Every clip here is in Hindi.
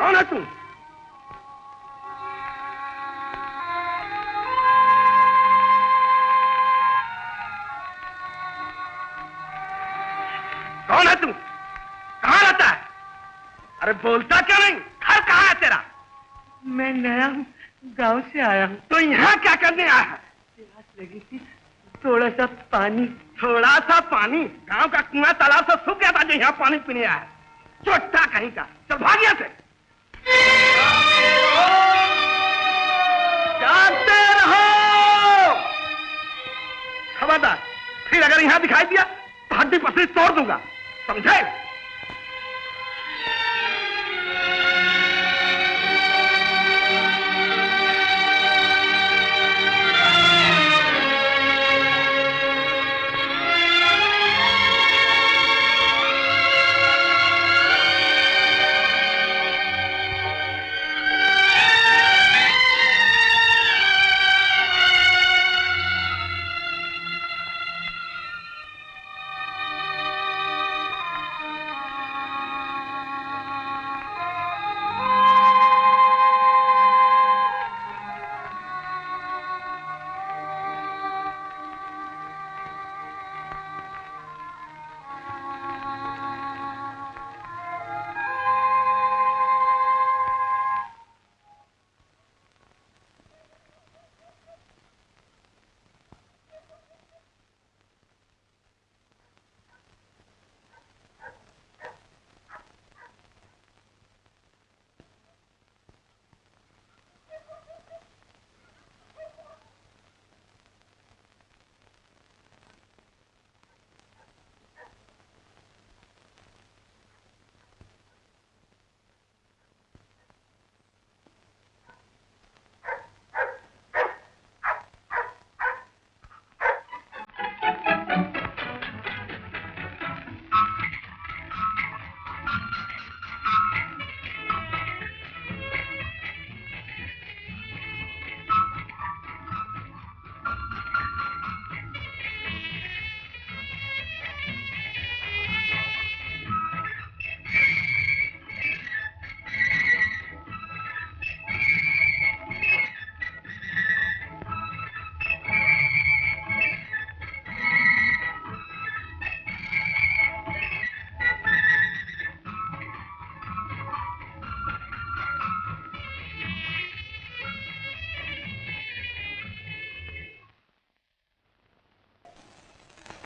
कौन है तू? कौन है तू? कहाँ रहता है? अरे बोलता क्यों नहीं? घर कहाँ है तेरा? मैं नया हूँ, गांव से आया हूँ। तो यहाँ क्या करने आया है? प्यास लगी थी, थोड़ा सा पानी। थोड़ा सा पानी? गांव का कुआं तालाब से सूख गया था जो यहाँ पानी पीने आया है। चोट्टा कहीं का, चल भाग यहाँ से। जागते रहो। खबरदार, फिर अगर यहाँ दिखाई दिया तो हड्डी पसली तोड़ दूंगा, समझे?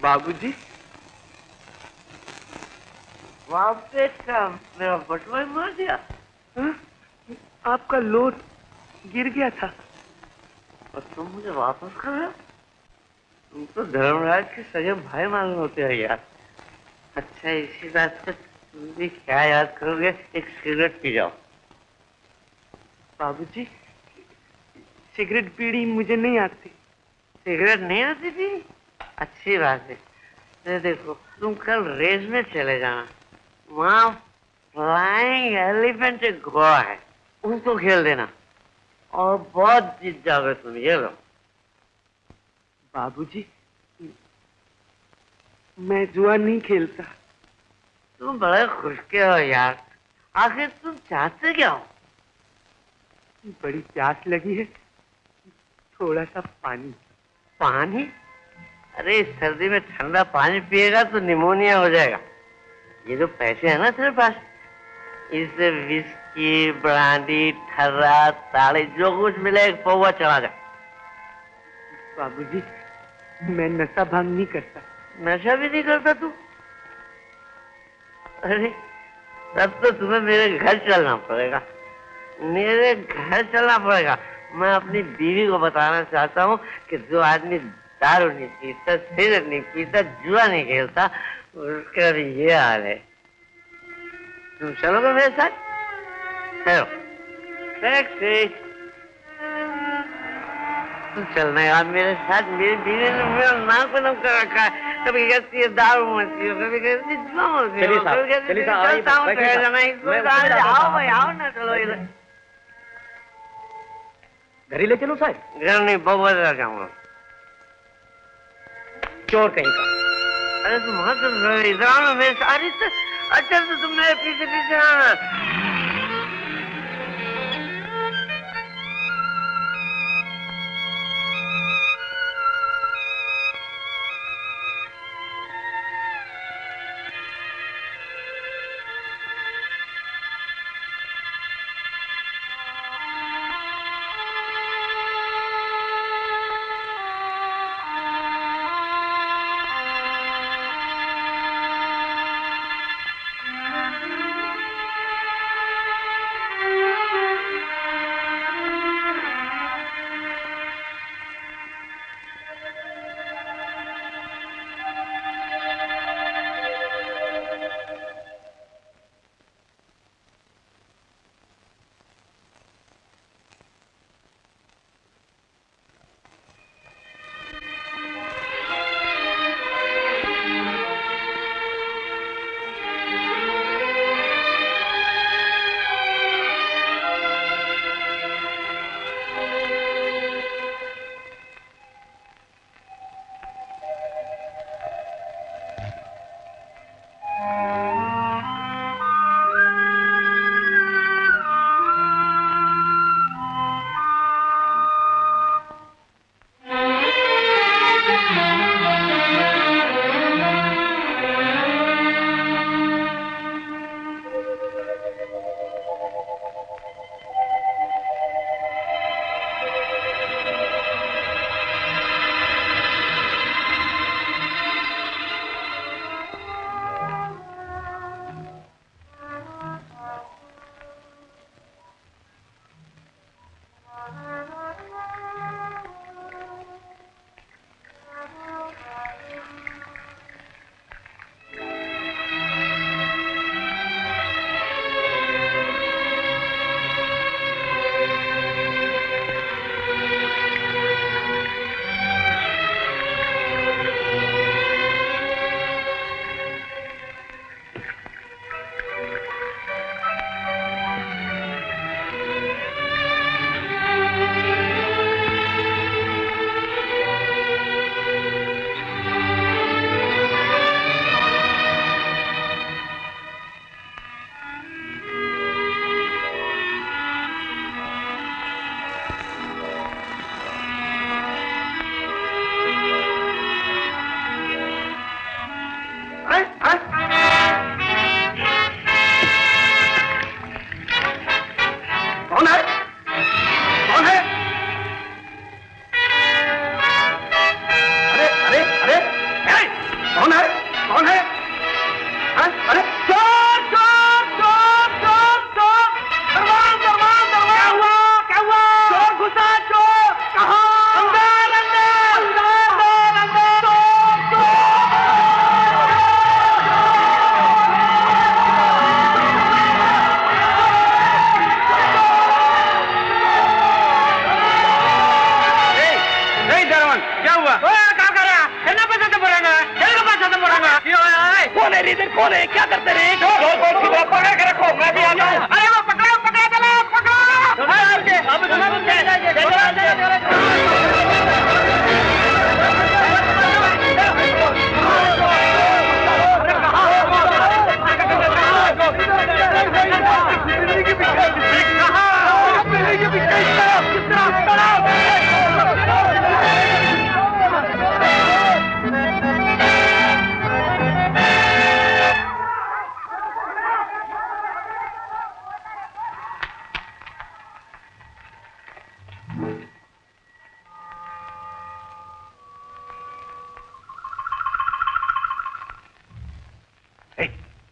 बाबूजी, वहाँ पे क्या मेरा बटुआ मार दिया? हा? आपका लोट गिर गया था और तुम मुझे वापस कर रहे हो? तुम तो धर्मराज के सगे भाई मालूम होते हो यार। अच्छा, इसी बात पे तुम भी क्या याद करोगे? एक सिगरेट पी जाओ। बाबूजी, सिगरेट बीड़ी मुझे नहीं आती। सिगरेट नहीं आती थी? अच्छी बात है। ये देखो, तुम कल रेस में चले जाना, वहाँ फ्लाइंग एलिफेंट एक घोड़ा है, उनको खेल देना और बहुत जीत जाओगे तुम, ये लो। बाबूजी, मैं जुआ नहीं खेलता। तुम बड़े खुश के हो यार, आखिर तुम चाहते क्या हो? बड़ी प्यास लगी है, थोड़ा सा पानी। पानी? अरे इस सर्दी में ठंडा पानी पिएगा तो निमोनिया हो जाएगा। ये जो पैसे है ना तेरे पास, इससे विस्की, ब्रांडी, ठर्रा, ताड़ी जो कुछ मिले एक पौवा चढ़ा जा। बाबूजी, मैं नशा भांग नहीं करता। नशा भी नहीं करता तू? अरे तब तो तुम्हें मेरे घर चलना पड़ेगा, मेरे घर चलना पड़ेगा। मैं अपनी बीवी को बताना चाहता हूँ कि जो आदमी दारू नहीं पीता, सिगरेट नहीं पीता, जुआ नहीं खेलता, उसका भी ये हाल है। तुम चलोगे मेरे साथ? चलो। टैक्सी। तुम चलना यार मेरे साथ। मेरी बीवी ने मेरा नाक पे नम कर रखा है। कभी कहती है दारू मत पियो, कभी कहती है जुआ मत पियो, कभी कहती है चलता हूँ आओ भाई आओ ना, चलो इधर। घर ही ले चलो साहब? घर नहीं, बबूला जाऊंगा। चोर कहीं का। अरे तुम वहां से इधर आओ ना मेरे साथ। अच्छा तो तुम मेरे पीछे पीछे आना। अरे चोर चोर चोर चोर चोर! दरवान दरवान दरवान! क्या हुआ? चोर घुसा, चोर! कहाँ? अंदर अंदर अंदर अंदर! चोर दरवान, क्या हुआ? क्या कर रहा? कितना पैसा तो बोलेगा? कितना पैसा तो बोलेगा? कौन है रीजन? कौन है? क्या करते रहे? पकड़ के रखो, मैं भी आता हूँ। अरे वो पकड़ो पकड़ो चलो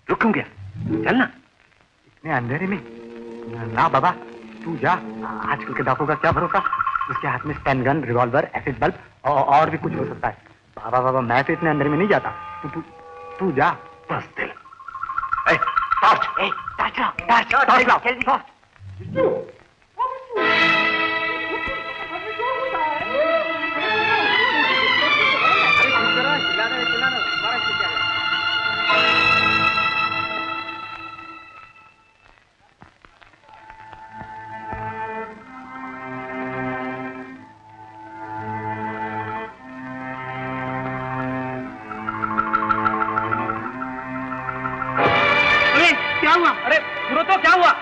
रुक क्यों गया? चलना। इतने अंधेरे में? ना बाबा, तू जा। आजकल के डाकू का क्या भरोसा? उसके हाथ में stand gun, revolver, acid bulb और भी कुछ हो सकता है। बाबा बाबा, मैं तो इतने अंधेरे में नहीं जाता। तू जा। बस दिल। टॉर्च लाओ। क्या हुआ? अरे सुनो तो, क्या हुआ?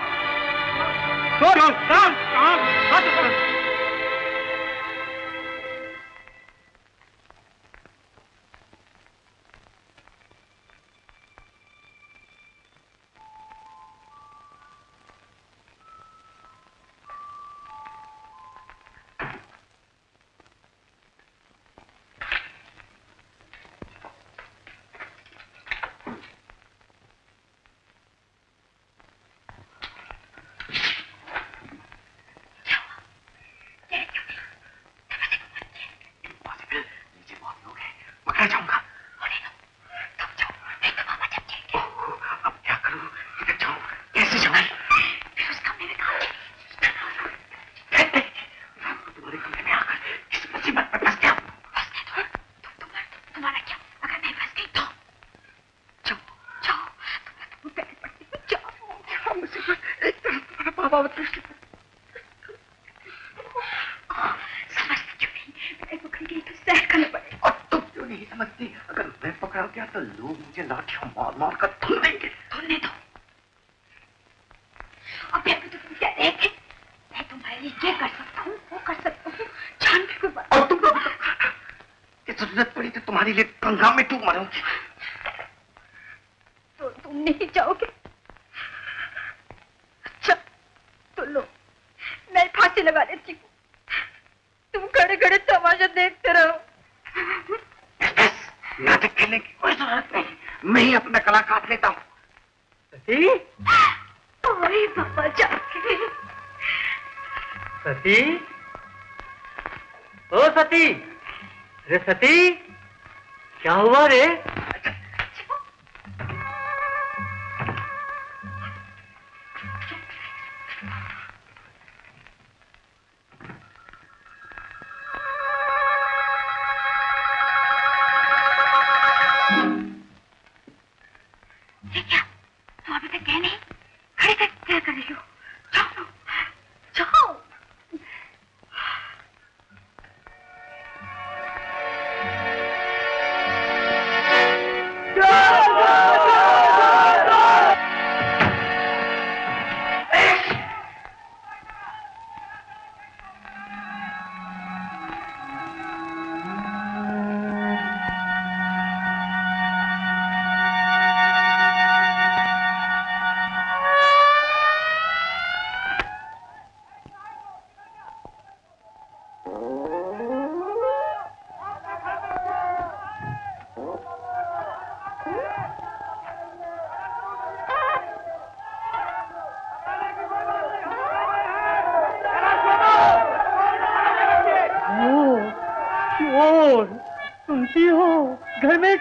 सती, क्या हुआ रे?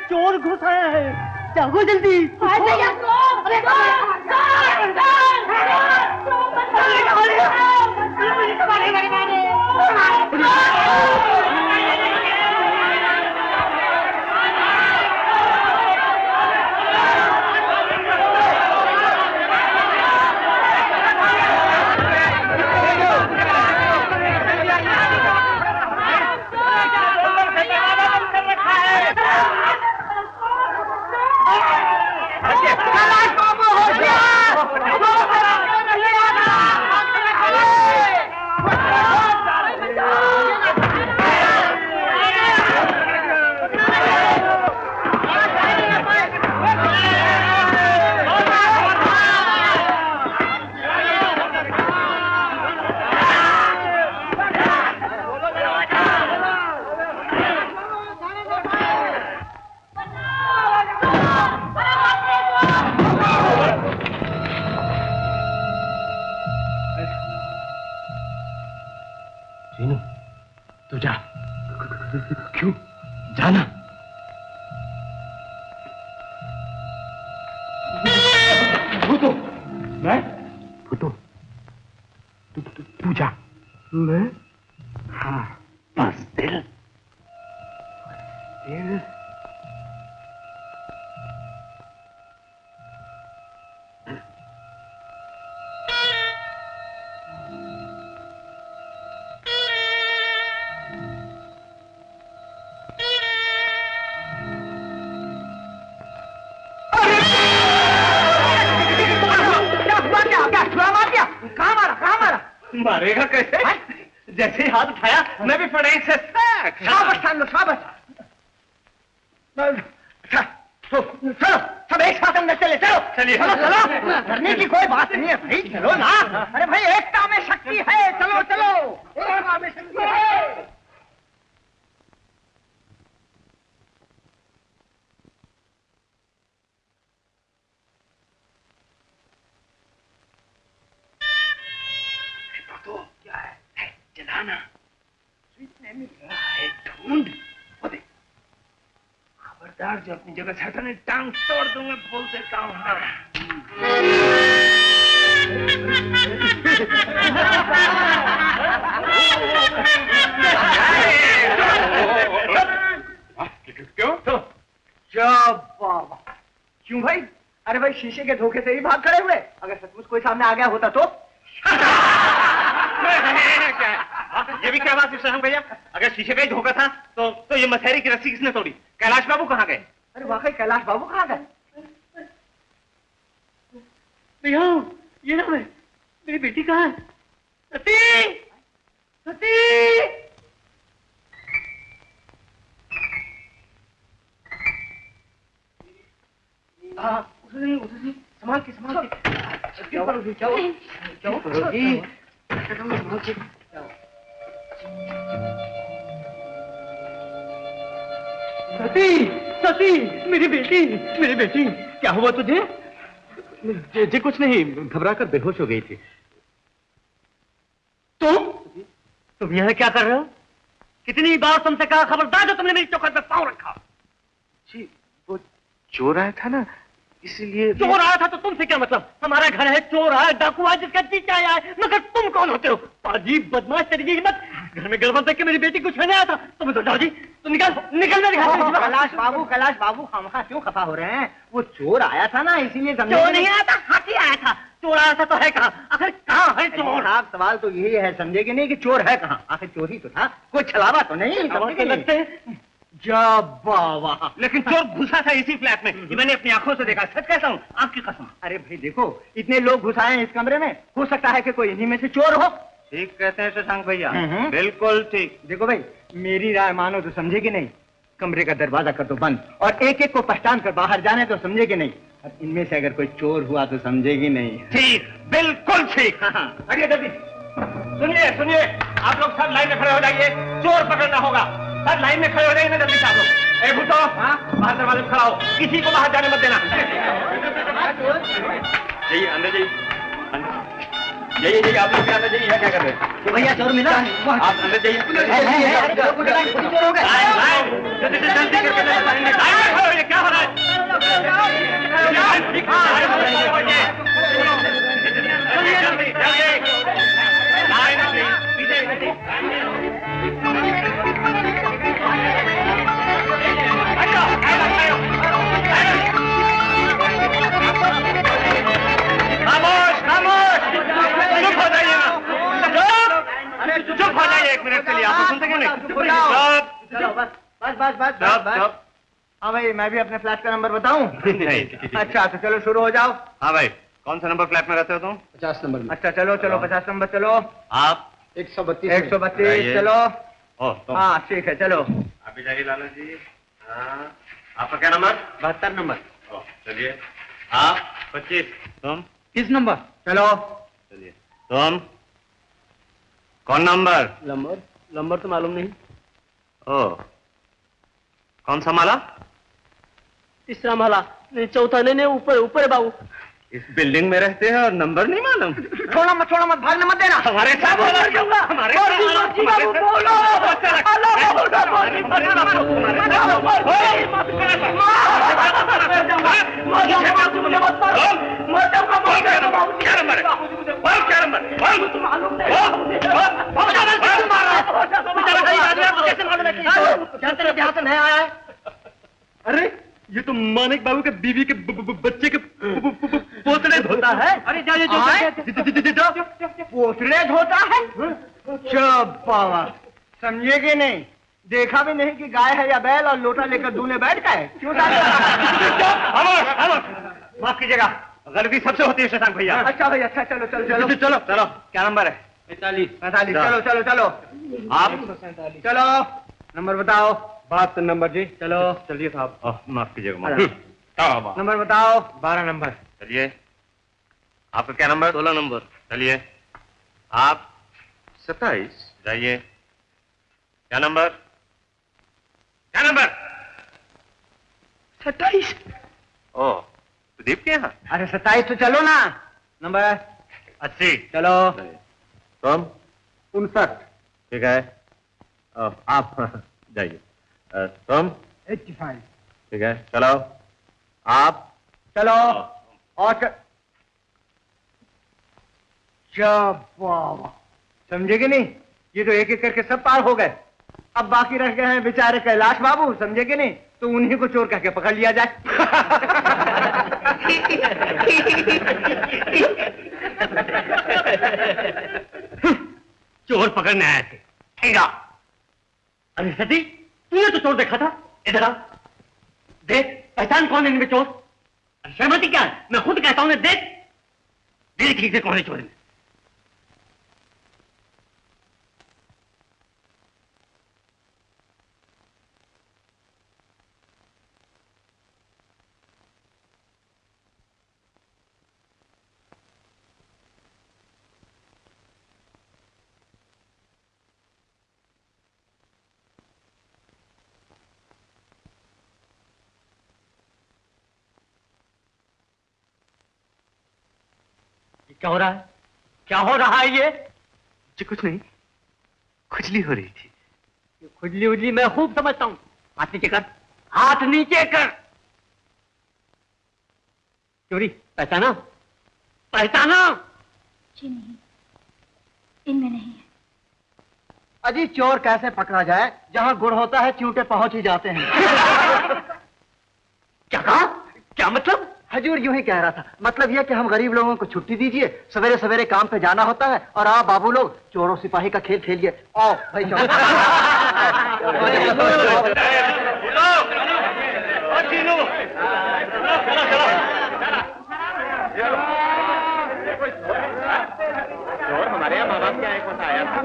चोर घुस आया है, जागो जल्दी। रीनू, तू जा। क्यों? जाना। भूतो, मैं? भूतो, तू जा। मैं? हाँ, बस दिल। दिल। मारेगा कैसे? जैसे ही हाथ उठाया मैं भी फटाक से शाबाश ठान शाबाश। चलो सब एक साथ अंदर चले, चलो चलिए। चलो चलो, डरने की कोई बात नहीं है भाई, चलो ना। अरे भाई एकता में शक्ति है, चलो चलो, एकता में शक्ति है। क्या है? जलाना इतने में क्या है? ढूंढ खबरदार, जो अपनी जगह से हटाने टांग तोड़ दूंगा, बोल देता हूँ। क्यों? क्यों भाई? अरे भाई शीशे के धोखे से ही भाग खड़े हुए, अगर सचमुच कोई सामने आ गया होता तो? क्या ये भी क्या बात है शहम भैया? अगर शीशे का ही धोखा था तो ये मसहरी की रस्सी किसने तोड़ी? कैलाश बाबू कहाँ गए? अरे वाकई कैलाश बाबू कहाँ गए? भैया ये ना मेरी बेटी कहाँ है? सती, सती। उधर नहीं, संभाल के संभाल के। क्या करोगी? क्या करोगी? सती, सती, मेरी बेटी, क्या हुआ तुझे? जी कुछ नहीं, घबरा कर बेहोश हो गई थी। तुम यहाँ क्या कर रहे हो? कितनी बार तुमसे कहा खबरदार जो तुमने मेरी चौखट पे पाँव रखा। जी वो चोर आया था ना, इसीलिए। चोर आया था तो तुमसे क्या मतलब? हमारा घर है, चोर आया, डाकू आया, जिसका जी चाहे आए, मगर तुम कौन होते हो? अजीब बदमाश, तेरी हिम्मत! घर में गड़बड़ देख के मेरी बेटी कुछ नहीं आया था, तुम्हें तो डर जी। तुम निकल मेरे घर से। कैलाश बाबू खामखा क्यों खफा हो रहे हैं? वो चोर आया था ना, इसीलिए। चोर नहीं आया था, हाथी आया था। चोर आया था तो है कहाँ? आखिर कहाँ है चोर? आप सवाल तो यही है, समझेगे नहीं कि चोर है कहाँ? आखिर चोर ही तो था, कोई छलावा तो नहीं। लगते बाबा, लेकिन चोर घुसा था इसी फ्लैट में, ये मैंने अपनी आंखों से देखा, सच कहता हूँ, आपकी कसम। अरे भाई देखो, इतने लोग घुसाए हैं इस कमरे में, हो सकता है कि कोई इन्हीं में से चोर हो। ठीक कहते हैं शशांक भैया, बिल्कुल ठीक। देखो भाई, मेरी राय मानो तो समझेगी नहीं, कमरे का दरवाजा कर दो बंद, और एक एक को पहचान कर बाहर जाने तो समझेगी नहीं, और इनमें से अगर कोई चोर हुआ तो समझेगी नहीं। ठीक, बिल्कुल ठीक। अरे जल्दी सुनिए, आप लोग सब लाइन में खड़े हो जाइए, चोर पकड़ना होगा। सब लाइन में खड़े हो जाइए ना जल्दी से आप लोग। ए भूतो, बाहर दरवाजे में खड़ा हो, किसी को बाहर जाने मत देना। जाइए अंदर, जाइए जाइए आप लोग क्या जाइए, यहाँ क्या कर रहे हैं? भैया चोर मिला, आप अंदर जाइए। चोर हो गए। क्या हो रहा है? चुप हो जाइए एक मिनट के लिए, आप सुनते क्यों नहीं? बस। हाँ भाई, मैं भी अपने फ्लैट का नंबर बताऊं? नहीं। अच्छा तो चलो शुरू हो जाओ। हाँ भाई, कौन सा नंबर फ्लैट में रहते हो तुम? 50 नंबर में। अच्छा चलो 50 नंबर चलो। आप 132 132 चलो। तुम हाँ ठीक है चलो। आप भी जाइए लालू जी। हाँ, आपका क्या नंबर? 72 नंबर। चलिए। आप 25। तुम? 30 नंबर चलो। चलिए। तुम? कौन नंबर? नंबर तो मालूम नहीं। ओ, कौन सा माला? तीसरा माला नहीं, चौथा नहीं, ऊपर है बाबू। इस बिल्डिंग में रहते हैं और नंबर नहीं मालूम? छोड़ो मत, भागने मत देना। हमारे साथ बोलो, हमारे साथ अरे ये तो मानिक बाबू के बीवी के बच्चे के पोतड़े धोता है। अरे जाओ पोतड़े धोता है। बाबा समझेगे नहीं, देखा भी नहीं कि गाय है या बैल और लोटा लेकर दूल्हे बैठ गए। क्यों? माफ कीजिएगा, गलती सबसे होती है शशांक भैया। अच्छा भाई, अच्छा चलो। क्या नंबर है? 45 चलो। आप? चलो नंबर बताओ। 72 नंबर जी। चलो चलिए साहब। माफ कीजिएगा, नंबर बताओ। 12 नंबर। चलिए। आपका क्या नंबर? 16 नंबर। चलिए। आप? 27। जाइए। क्या नंबर? 27। ओ, सुदीप के यहाँ? अरे 27 तो चलो ना। नंबर 80। चलो। तुम? 59। ठीक है। आप जाइए। तुम? 85। ठीक है, चलो। आप? चलो और समझेगे नहीं, ये तो एक एक करके सब पार हो गए। अब बाकी रह गए हैं बेचारे कैलाश बाबू, समझेगे नहीं, तो उन्हीं को चोर कह के पकड़ लिया जाए। चोर पकड़ने आए थे। ठेंगा। अरे सती, तूने तो चोर देखा था। इधर आ, देख पहचान कौन है इनमें चोर। शर्माती क्या है? मैं खुद कहता हूँ, देख ठीक से कौन है चोर इनमें। क्या हो रहा है? क्या हो रहा है ये? जी कुछ नहीं, खुजली हो रही थी। खुजली उजली मैं खूब समझता हूँ। हाथ नीचे कर, हाथ नीचे कर। चोरी पहचाना? जी नहीं, इनमें नहीं है। अजी चोर कैसे पकड़ा जाए? जहाँ गुड़ होता है चूंटे पहुंच ही जाते हैं। क्या कहा? क्या मतलब? हजूर यूं ही कह रहा था। मतलब यह कि हम गरीब लोगों को छुट्टी दीजिए, सवेरे सवेरे काम पे जाना होता है, और आप बाबू लोग चोरों सिपाही का खेल खेलिए। आओ भाई चलो। चोर हमारे यहाँ माँ बाप क्या एक बताया था।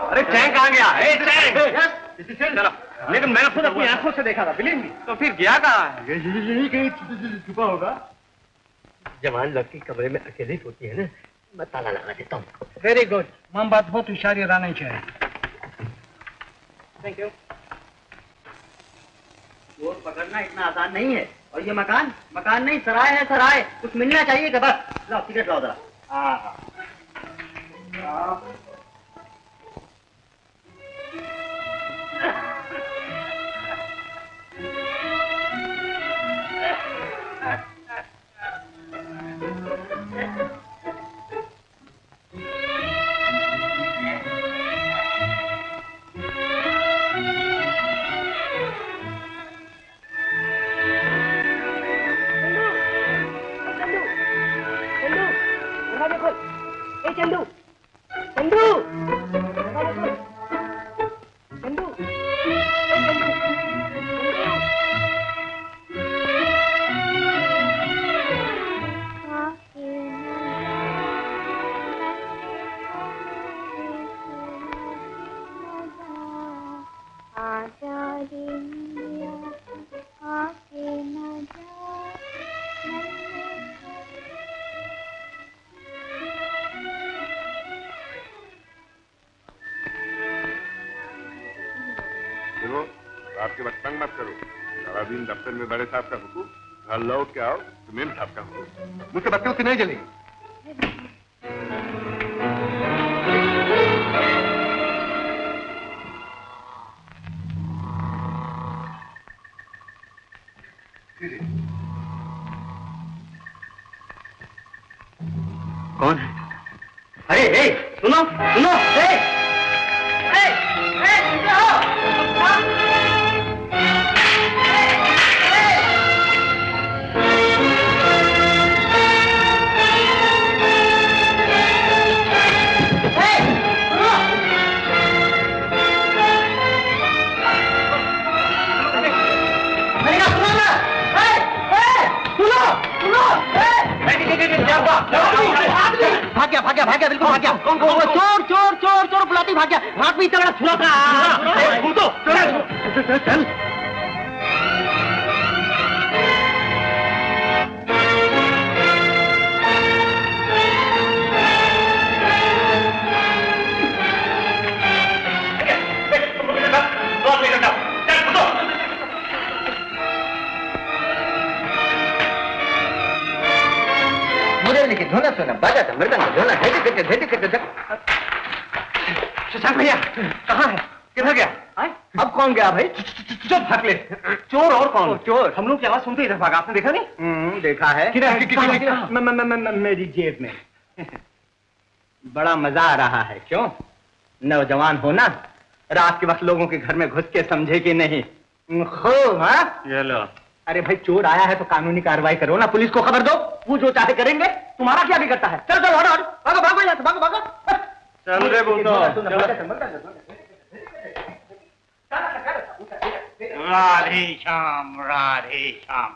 अरे चैन कहाँ गया? चलो, लेकिन मैंने खुद अपनी आंखों से देखा था। Believe me. तो फिर गया कहाँ? यही कहीं छुपा होगा। जवान लड़की कमरे में अकेली होती है ना, मैं ताला लगा देता हूँ। वेरी गुड, माम बात बहुत होशियारी रहना चाहिए। Thank you. चोर पकड़ना इतना आसान नहीं है। और ये मकान मकान नहीं, सराय है सराय। कुछ मिलना चाहिए कि बस। लाओ टिकट लाओ जरा। हाँ चंदू, चंदू, चंदू, देखो, रात के वक्त तंग मत करो। सारा दिन दफ्तर में बड़े साहब का हुक्म, घर लौट के आओ तो मेम साहब का हुक्म। मुझसे बत्ती उससे नहीं जलेगी। कौन है? अरे सुनो सुनो, भाग्या भाग्या बिल्कुल भाग्या। चोर चोर चोर चोर बुलाती भाग्या। रात में इतना छुरा चल। मुझे लेकिन ढोलक सुना, बाजा था, मृदंग ढोलक, शशांक भैया कहाँ है? किधर गया? अब कौन गया भाई? चुप हकले। चोर और कौन? चोर हम लोग की आवाज सुनते इधर भागा। आपने देखा नहीं? देखा है। मेरी जेब में। बड़ा मजा आ रहा है। क्यों? नौजवान हो ना, रात के वक्त लोगों के घर में घुस के समझे कि नहीं? खूब। हाँ ये लो। अरे भाई चोर आया है तो कानूनी कार्रवाई करो ना, पुलिस को खबर दो, वो जो चाहे करेंगे। तुम्हारा क्या बिगड़ता है? चल चल भागो भागो भागो यहाँ से, भागो भागो। चल रे बूतो। राधे श्याम राधे श्याम।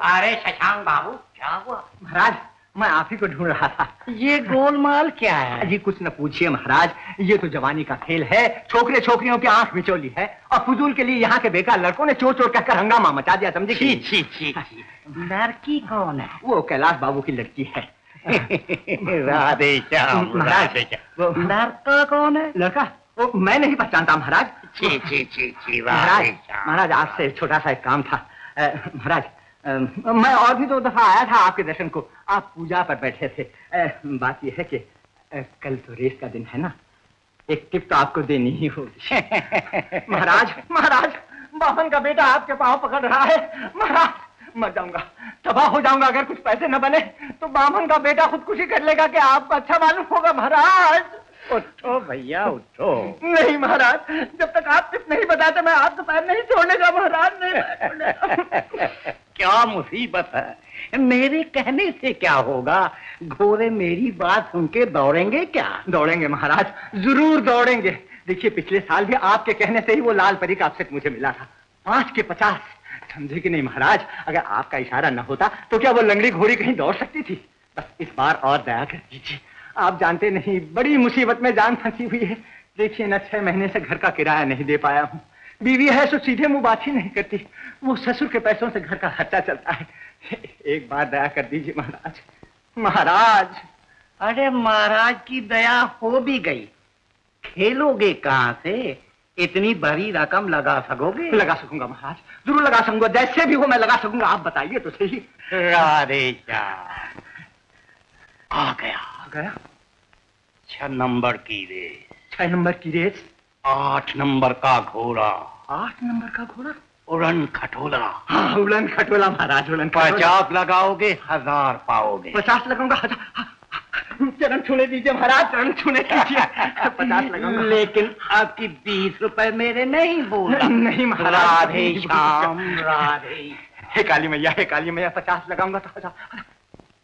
अरे शशांक बाबू क्या हुआ? महाराज मैं आप ही को ढूंढ रहा था। ये गोलमाल क्या है? जी कुछ न पूछिए महाराज, ये तो जवानी का खेल है। छोकरे छोकरियों की आंख मिचोली है और फजूल के लिए यहाँ के बेकार लड़कों ने चोर चोर कहकर हंगामा मचा दिया, समझे? लड़की कौन है? वो कैलाश बाबू की लड़की है। राधे श्याम महाराज। लड़का कौन है? लड़का वो मैं नहीं पहचानता महाराज। महाराज आपसे छोटा सा एक काम था। महाराज मैं और भी 2 दफा आया था आपके दर्शन को, आप पूजा पर बैठे थे। बात यह है कि कल तो रेस का दिन है ना, एक टिप तो आपको देनी ही होगी। महाराज महाराज बाभन का बेटा आपके पांव पकड़ रहा है। महाराज मर जाऊंगा, तबाह हो जाऊंगा अगर कुछ पैसे न बने तो बाभन का बेटा खुदकुशी कर लेगा कि आपको अच्छा मालूम होगा। महाराज उठो भैया उठो। नहीं महाराज, जब तक आप टिप नहीं बताते मैं आपका पैर नहीं छोड़ने का। महाराज नहीं। क्या मुसीबत है? मेरे कहने से क्या होगा? घोड़े मेरी बात सुन के दौड़ेंगे क्या? दौड़ेंगे महाराज, जरूर दौड़ेंगे। देखिए पिछले साल भी आपके कहने से ही वो लाल परी का अपसेट मुझे मिला था। 5 के 50, समझे कि नहीं महाराज? अगर आपका इशारा न होता तो क्या वो लंगड़ी घोड़ी कहीं दौड़ सकती थी? बस इस बार और दया कर दीजिए। आप जानते नहीं बड़ी मुसीबत में जान फंसी हुई है। देखिए न 6 महीने से घर का किराया नहीं दे पाया हूँ। बीवी है तो सीधे मुंह बात ही नहीं करती, वो ससुर के पैसों से घर का खर्चा चलता है। एक बार दया कर दीजिए महाराज। महाराज अरे महाराज की दया हो भी गई, खेलोगे कहाँ से? इतनी बड़ी रकम लगा सकोगे? लगा सकूंगा महाराज, जरूर लगा सकूंगा, जैसे भी हो मैं लगा सकूंगा, आप बताइए तो सही। राधे श्याम, आ गया। आ गया? 6 नंबर की रेस। 6 नंबर की रेस? 8 नंबर का घोड़ा। 8 नंबर का घोड़ा? उड़न खटोला। हाँ, उड़न खटोला महाराज, उड़न खटोला। 50 लगाओगे 1000 पाओगे। 50 लगाऊंगा 1000। चरण छूने दीजिए महाराज, चरण छूने दीजिए। 50 लगाऊंगा। लेकिन आपकी 20 रुपए मेरे नहीं बोला। नहीं महाराज। राधे श्याम, राधे। हे काली मैया, हे काली मैया, 50 लगाऊंगा तो 1000।